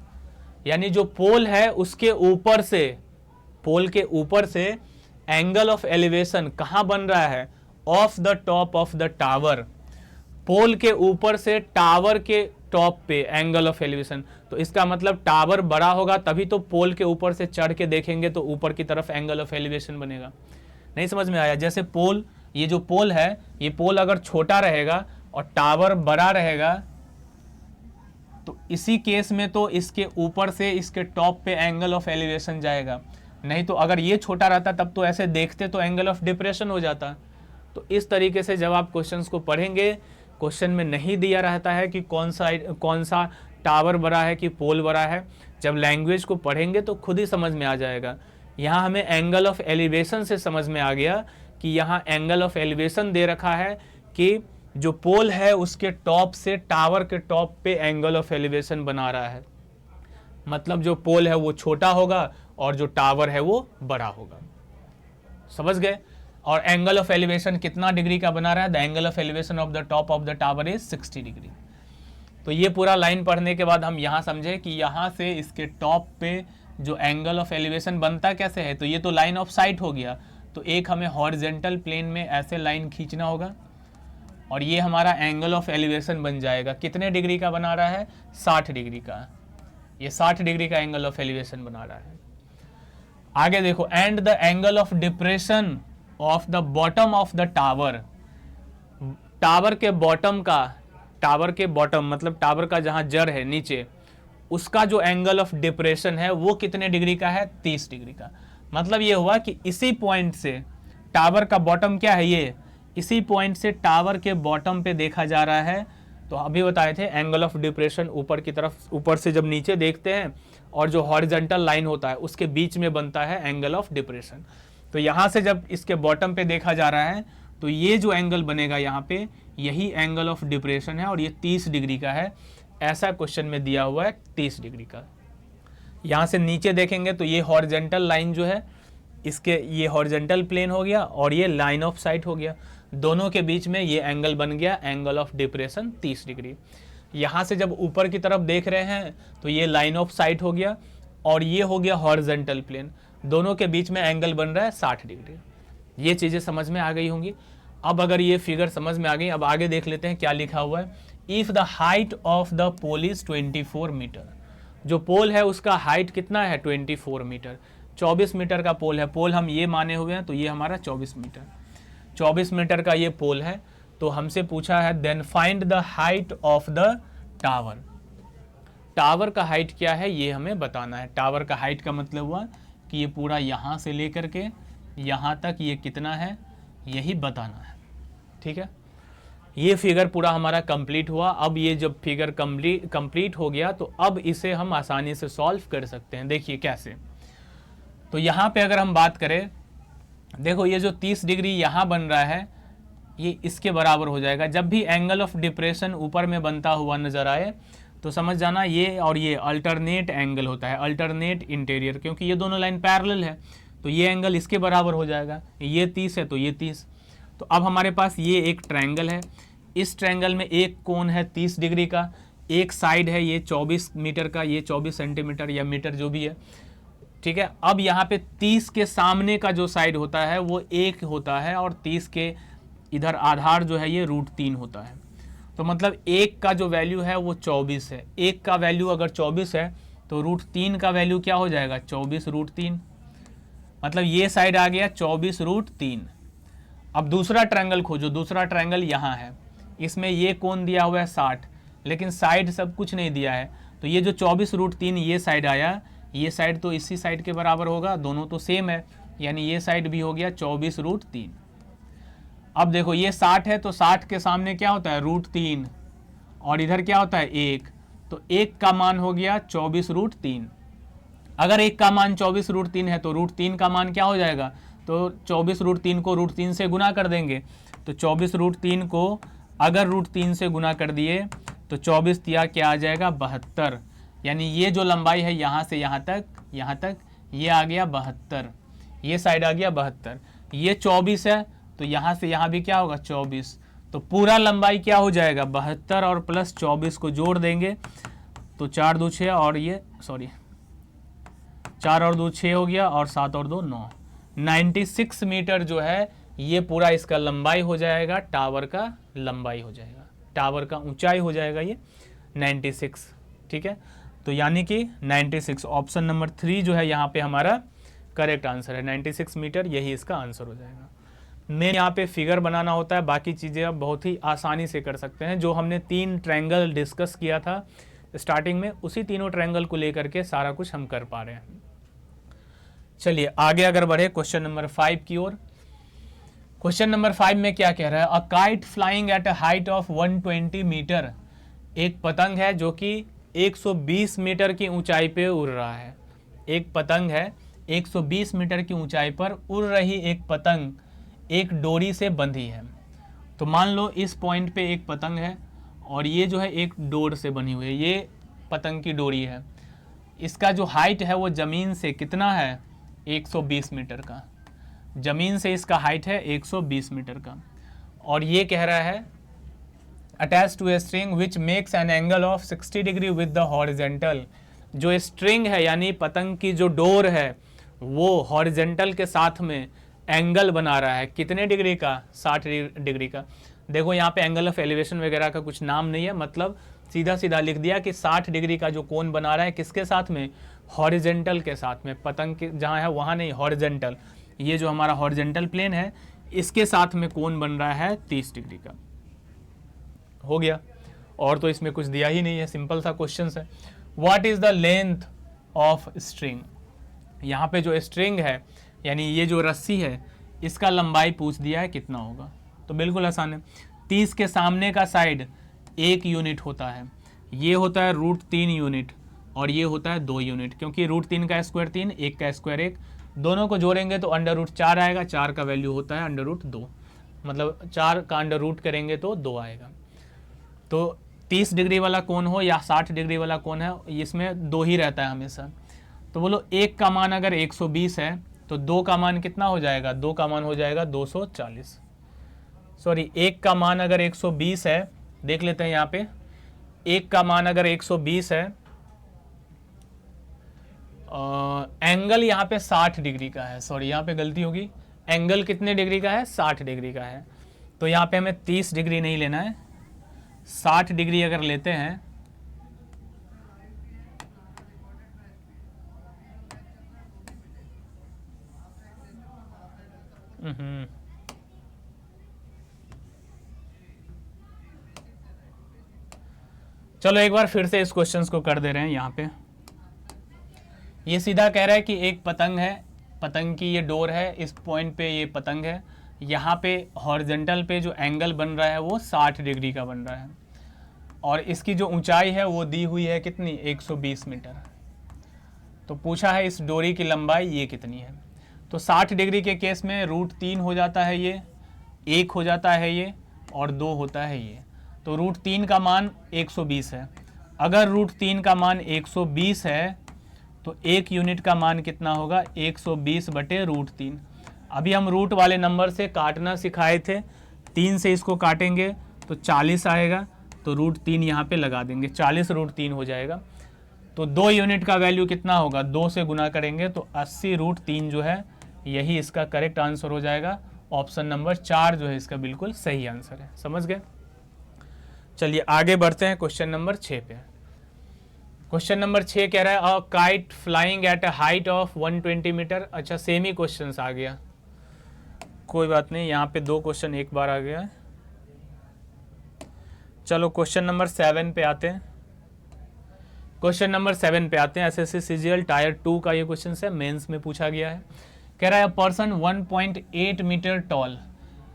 यानी जो पोल है उसके ऊपर से, पोल के ऊपर से एंगल ऑफ एलिवेशन कहाँ बन रहा है? Of the top of the tower. Pole के ऊपर से टावर के टॉप पे एंगल ऑफ एलिवेशन, तो इसका मतलब टावर बड़ा होगा तभी तो पोल के ऊपर से चढ़ के देखेंगे तो ऊपर की तरफ एंगल ऑफ एलिवेशन बनेगा। नहीं समझ में आया? जैसे पोल, ये जो पोल है, ये पोल अगर छोटा रहेगा और टावर बड़ा रहेगा तो इसी केस में तो इसके ऊपर से इसके टॉप पे एंगल ऑफ एलिवेशन जाएगा। नहीं तो अगर ये छोटा रहता तब तो ऐसे देखते तो एंगल ऑफ डिप्रेशन हो जाता। तो इस तरीके से जब आप क्वेश्चंस को पढ़ेंगे, क्वेश्चन में नहीं दिया रहता है कि कौन सा टावर बड़ा है कि पोल बड़ा है। जब लैंग्वेज को पढ़ेंगे तो खुद ही समझ में आ जाएगा। यहाँ हमें एंगल ऑफ एलिवेशन से समझ में आ गया कि यहाँ एंगल ऑफ एलिवेशन दे रखा है कि जो पोल है उसके टॉप से टावर के टॉप पे एंगल ऑफ एलिवेशन बना रहा है। मतलब जो पोल है वो छोटा होगा और जो टावर है वो बड़ा होगा। समझ गए? और एंगल ऑफ एलिवेशन कितना डिग्री का बना रहा है? The angle of elevation of the top of the tower is 60 degree. तो ये पूरा लाइन पढ़ने के बाद हम यहाँ समझे कि यहाँ से इसके टॉप पे जो एंगल ऑफ एलिवेशन बनता कैसे है। तो ये तो लाइन ऑफ साइट हो गया, तो एक हमें हॉरिजॉन्टल प्लेन में ऐसे लाइन खींचना होगा और ये हमारा एंगल ऑफ एलिवेशन बन जाएगा। कितने डिग्री का बना रहा है? 60 डिग्री का। ये 60 डिग्री का एंगल ऑफ एलिवेशन बना रहा है। आगे देखो, and the angle of depression of the bottom of the tower. Tower के बॉटम का, टावर के बॉटम मतलब टावर का जहां जड़ है नीचे, उसका जो एंगल ऑफ डिप्रेशन है वो कितने डिग्री का है? 30 डिग्री का। मतलब ये हुआ कि इसी पॉइंट से टावर का बॉटम क्या है, ये इसी पॉइंट से टावर के बॉटम पे देखा जा रहा है। तो अभी बताए थे एंगल ऑफ डिप्रेशन ऊपर की तरफ, ऊपर से जब नीचे देखते हैं और जो हॉरिजॉन्टल लाइन होता है उसके बीच में बनता है एंगल ऑफ डिप्रेशन। तो यहाँ से जब इसके बॉटम पे देखा जा रहा है तो ये जो एंगल बनेगा यहाँ पे, यही एंगल ऑफ डिप्रेशन है और ये 30 डिग्री का है। ऐसा क्वेश्चन में दिया हुआ है 30 डिग्री का। यहाँ से नीचे देखेंगे तो ये हॉरिजेंटल लाइन जो है, इसके ये हॉरिजेंटल प्लेन हो गया और ये लाइन ऑफ साइट हो गया, दोनों के बीच में ये एंगल बन गया एंगल ऑफ डिप्रेशन 30 डिग्री। यहाँ से जब ऊपर की तरफ देख रहे हैं तो ये लाइन ऑफ साइट हो गया और ये हो गया हॉरिजेंटल प्लेन, दोनों के बीच में एंगल बन रहा है 60 डिग्री। ये चीज़ें समझ में आ गई होंगी। अब अगर ये फिगर समझ में आ गई, अब आगे देख लेते हैं क्या लिखा हुआ है। If the height of the pole is 24 metre, जो पोल है उसका हाइट कितना है 24 मीटर, 24 मीटर का पोल है। पोल हम ये माने हुए हैं तो ये हमारा 24 मीटर, 24 मीटर का ये पोल है। तो हमसे पूछा है then find the height of the tower. Tower का हाइट क्या है ये हमें बताना है। टावर का हाइट का मतलब हुआ कि ये पूरा यहाँ से लेकर के यहाँ तक ये कितना है, यही बताना है। ठीक है, ये फिगर पूरा हमारा कंप्लीट हुआ। अब ये जब फिगर कंप्लीट हो गया तो अब इसे हम आसानी से सॉल्व कर सकते हैं। देखिए कैसे, तो यहाँ पे अगर हम बात करें, देखो ये जो 30 डिग्री यहाँ बन रहा है ये इसके बराबर हो जाएगा। जब भी एंगल ऑफ डिप्रेशन ऊपर में बनता हुआ नजर आए तो समझ जाना ये और ये अल्टरनेट एंगल होता है, अल्टरनेट इंटीरियर, क्योंकि ये दोनों लाइन पैरेलल है तो ये एंगल इसके बराबर हो जाएगा। ये 30 है तो ये 30। तो अब हमारे पास ये एक ट्रायंगल है, इस ट्रायंगल में एक कोण है 30 डिग्री का, एक साइड है ये 24 मीटर का, ये 24 सेंटीमीटर या मीटर जो भी है। ठीक है, अब यहाँ पे 30 के सामने का जो साइड होता है वो 1 होता है और 30 के इधर आधार जो है ये √3 होता है। तो मतलब 1 का जो वैल्यू है वो 24 है। 1 का वैल्यू अगर 24 है तो √3 का वैल्यू क्या हो जाएगा 24√3, मतलब ये साइड आ गया 24√3। अब दूसरा ट्रायंगल खोजो, दूसरा ट्रायंगल यहाँ है, इसमें ये कोण दिया हुआ है 60, लेकिन साइड सब कुछ नहीं दिया है। तो ये जो 24√3 ये साइड आया, ये साइड तो इसी साइड के बराबर होगा, दोनों तो सेम है, यानी ये साइड भी हो गया 24√3। अब देखो ये 60 है तो 60 के सामने क्या होता है √3 और इधर क्या होता है 1, तो 1 का मान हो गया 24√3। अगर 1 का मान 24√3 है तो √3 का मान क्या हो जाएगा, तो 24√3 को √3 से गुना कर देंगे। तो 24√3 को अगर √3 से गुना कर दिए तो 24 तिया क्या आ जाएगा 72, यानी ये जो लंबाई है यहाँ से यहाँ तक ये आ गया 72, ये साइड आ गया 72। ये 24 है तो यहाँ से यहाँ भी क्या होगा 24, तो पूरा लंबाई क्या हो जाएगा 72 और प्लस 24 को जोड़ देंगे तो 4 2 6 और ये 4 और 2 6 हो गया और 7 और 2 9, 96 मीटर जो है ये पूरा इसका लंबाई हो जाएगा, टावर का लंबाई हो जाएगा, टावर का ऊंचाई हो जाएगा ये 96। ठीक है, तो यानी कि 96 ऑप्शन नंबर 3 जो है यहाँ पे हमारा करेक्ट आंसर है, 96 मीटर यही इसका आंसर हो जाएगा। मेन यहाँ पे फिगर बनाना होता है, बाकी चीज़ें आप बहुत ही आसानी से कर सकते हैं। जो हमने 3 ट्रायंगल डिस्कस किया था स्टार्टिंग में, उसी तीनों ट्रायंगल को लेकर के सारा कुछ हम कर पा रहे हैं। चलिए आगे अगर बढ़े क्वेश्चन नंबर 5 की ओर। क्वेश्चन नंबर 5 में क्या कह रहा है, a kite flying at a height of 120 metre, एक पतंग है जो कि 120 मीटर की ऊंचाई पे उड़ रहा है। एक पतंग है 120 मीटर की ऊंचाई पर उड़ रही एक पतंग एक डोरी से बंधी है। तो मान लो इस पॉइंट पे एक पतंग है और ये जो है एक डोर से बनी हुई है, ये पतंग की डोरी है। इसका जो हाइट है वो ज़मीन से कितना है 120 मीटर का, ज़मीन से इसका हाइट है 120 मीटर का। और ये कह रहा है attach to a string which makes an angle of 60 degree with the horizontal. जो स्ट्रिंग है यानी पतंग की जो डोर है वो हॉरिजेंटल के साथ में एंगल बना रहा है, कितने डिग्री का 60 डिग्री का। देखो यहाँ पे एंगल ऑफ एलिवेशन वगैरह का कुछ नाम नहीं है, मतलब सीधा सीधा लिख दिया कि 60 डिग्री का जो कोण बना रहा है किसके साथ में, हॉरिजेंटल के साथ में। पतंग के जहाँ है वहाँ नहीं, हॉरिजेंटल, ये जो हमारा हॉरिजेंटल प्लेन है इसके साथ में कोण बन रहा है 30 डिग्री का। हो गया, और तो इसमें कुछ दिया ही नहीं है, सिंपल सा क्वेश्चन है। What is the length of string, यहाँ पे जो स्ट्रिंग है यानी ये जो रस्सी है इसका लंबाई पूछ दिया है कितना होगा। तो बिल्कुल आसान है, 30 के सामने का साइड 1 यूनिट होता है, ये होता है √3 यूनिट और ये होता है 2 यूनिट, क्योंकि √3 का स्क्वायर 3, 1 का स्क्वायर 1, दोनों को जोड़ेंगे तो √4 आएगा, 4 का वैल्यू होता है √2, मतलब 4 का √ करेंगे तो 2 आएगा। तो 30 डिग्री वाला कोण हो या 60 डिग्री वाला कोण है, इसमें 2 ही रहता है हमेशा। तो बोलो एक का मान अगर 120 है तो दो का मान कितना हो जाएगा, दो का मान हो जाएगा 240। सॉरी, एक का मान अगर 120 है, देख लेते हैं यहाँ पे, एक का मान अगर 120 है, एंगल यहाँ पे 60 डिग्री का है, सॉरी यहाँ पे गलती होगी, एंगल कितने डिग्री का है, 60 डिग्री का है। तो यहाँ पे हमें 30 डिग्री नहीं लेना है, 60 डिग्री अगर लेते हैं चलो एक बार फिर से इस क्वेश्चन को कर दे रहे हैं। यहाँ पे ये सीधा कह रहा है कि एक पतंग है, पतंग की ये डोर है, इस पॉइंट पे ये पतंग है, यहाँ पे हॉरिजॉन्टल पे जो एंगल बन रहा है वो 60 डिग्री का बन रहा है, और इसकी जो ऊंचाई है वो दी हुई है कितनी, 120 मीटर। तो पूछा है इस डोरी की लंबाई ये कितनी है। तो 60 डिग्री के केस में √3 हो जाता है ये, 1 हो जाता है ये, और 2 होता है ये। तो √3 का मान 120 है। अगर √3 का मान 120 है तो एक यूनिट का मान कितना होगा, 120/√3। अभी हम रूट वाले नंबर से काटना सिखाए थे, 3 से इसको काटेंगे तो 40 आएगा, तो √3 यहाँ पे लगा देंगे, 40√3 हो जाएगा। तो 2 यूनिट का वैल्यू कितना होगा, 2 से गुना करेंगे तो 80√3 जो है यही इसका करेक्ट आंसर हो जाएगा। ऑप्शन नंबर 4 जो है इसका बिल्कुल सही आंसर है। समझ गए? चलिए आगे बढ़ते हैं क्वेश्चन नंबर 6 पे। क्वेश्चन नंबर 6 कह रहा है a kite flying at a height of 120 metre. अच्छा, सेम ही क्वेश्चन आ गया, कोई बात नहीं, यहाँ पे 2 क्वेश्चन एक बार आ गया है। चलो क्वेश्चन नंबर 7 पे आते हैं। क्वेश्चन नंबर 7 पे आते हैं। एसएससी सीजीएल टायर 2 का ये क्वेश्चन है, मेंस में पूछा गया है। कह रहा है पर्सन 1.8 मीटर टॉल,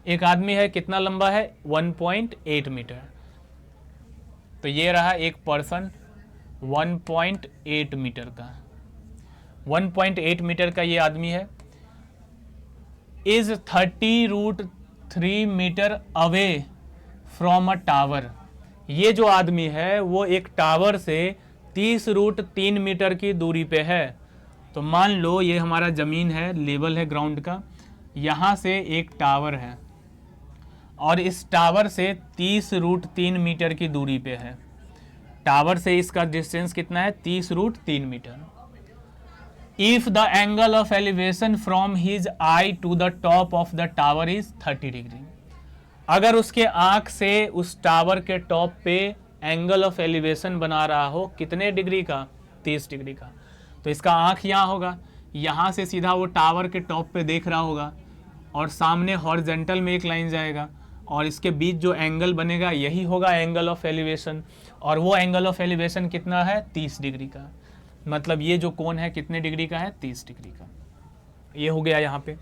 एक आदमी है कितना लंबा है, 1.8 मीटर। तो ये रहा एक पर्सन 1.8 मीटर का, 1.8 मीटर का ये आदमी है, is 30√3 metre away from a tower. ये जो आदमी है वो एक टावर से 30√3 मीटर की दूरी पे है। तो मान लो ये हमारा ज़मीन है, लेवल है ग्राउंड का, यहाँ से एक टावर है और इस टावर से 30√3 मीटर की दूरी पे है। टावर से इसका डिस्टेंस कितना है, 30√3 metre. If the angle of elevation from his eye to the top of the tower is 30 degree. अगर उसके आंख से उस टावर के टॉप पे एंगल ऑफ एलिवेशन बना रहा हो कितने डिग्री का, 30 डिग्री का, तो इसका आंख यहाँ होगा, यहाँ से सीधा वो टावर के टॉप पे देख रहा होगा और सामने हॉरिजॉन्टल में एक लाइन जाएगा और इसके बीच जो एंगल बनेगा यही होगा एंगल ऑफ एलिवेशन। और वो एंगल ऑफ एलिवेशन कितना है, 30 डिग्री का। मतलब ये जो कोण है कितने डिग्री का है, 30 डिग्री का। ये हो गया यहाँ पे।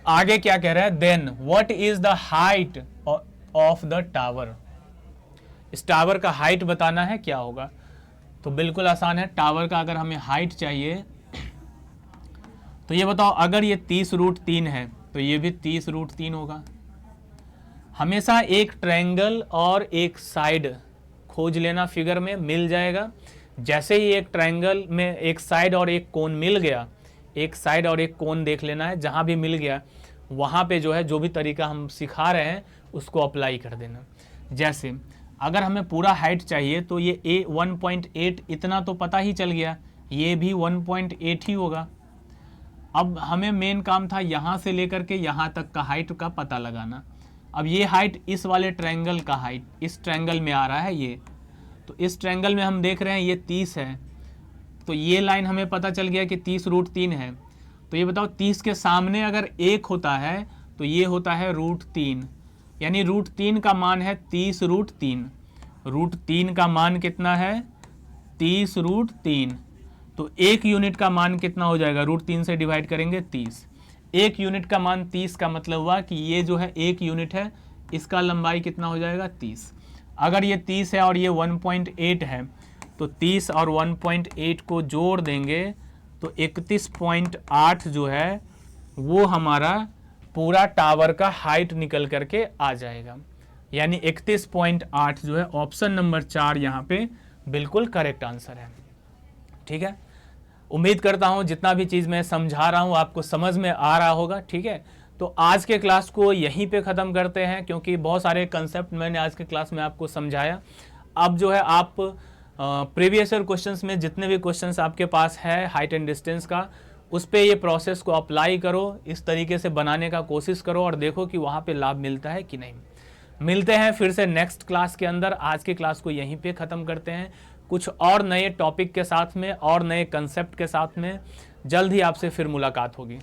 आगे क्या कह रहा है, then what is the height of the tower. इस टावर का हाइट बताना है, क्या होगा। तो बिल्कुल आसान है, टावर का अगर हमें हाइट चाहिए तो ये बताओ, अगर ये 30√3 है तो ये भी 30√3 होगा। हमेशा एक ट्रायंगल और एक साइड खोज लेना, फिगर में मिल जाएगा। जैसे ही एक ट्रायंगल में एक साइड और एक कोण मिल गया, एक साइड और एक कोण देख लेना है, जहाँ भी मिल गया वहाँ पे जो है जो भी तरीका हम सिखा रहे हैं उसको अप्लाई कर देना। जैसे अगर हमें पूरा हाइट चाहिए तो ये 1.8 इतना तो पता ही चल गया, ये भी 1.8 ही होगा। अब हमें मेन काम था यहाँ से लेकर के यहाँ तक का हाइट का पता लगाना। अब ये हाइट इस वाले ट्रायंगल का हाइट इस ट्रायंगल में आ रहा है ये, तो इस ट्रायंगल में हम देख रहे हैं ये 30 है, तो ये लाइन हमें पता चल गया कि 30√3 है। तो ये बताओ 30 के सामने अगर 1 होता है तो ये होता है √3, यानी √3 का मान है 30√3। √3 का मान कितना है, 30√3। तो एक यूनिट का मान कितना हो जाएगा, √3 से डिवाइड करेंगे 30। एक यूनिट का मान 30 का मतलब हुआ कि ये जो है एक यूनिट है, इसका लंबाई कितना हो जाएगा, 30। अगर ये 30 है और ये 1.8 है तो 30 और 1.8 को जोड़ देंगे तो 31.8 जो है वो हमारा पूरा टावर का हाइट निकल करके आ जाएगा। यानी 31.8 जो है ऑप्शन नंबर 4 यहाँ पे बिल्कुल करेक्ट आंसर है। ठीक है, उम्मीद करता हूँ जितना भी चीज़ मैं समझा रहा हूँ आपको समझ में आ रहा होगा, ठीक है। तो आज के क्लास को यहीं पे ख़त्म करते हैं, क्योंकि बहुत सारे कंसेप्ट मैंने आज के क्लास में आपको समझाया। अब जो है आप प्रीवियस ईयर क्वेश्चंस में जितने भी क्वेश्चंस आपके पास है हाइट एंड डिस्टेंस का, उस पे ये प्रोसेस को अप्लाई करो, इस तरीके से बनाने का कोशिश करो और देखो कि वहाँ पे लाभ मिलता है कि नहीं। मिलते हैं फिर से नेक्स्ट क्लास के अंदर। आज की क्लास को यहीं पे ख़त्म करते हैं, कुछ और नए टॉपिक के साथ में और नए कंसेप्ट के साथ में जल्द ही आपसे फिर मुलाकात होगी।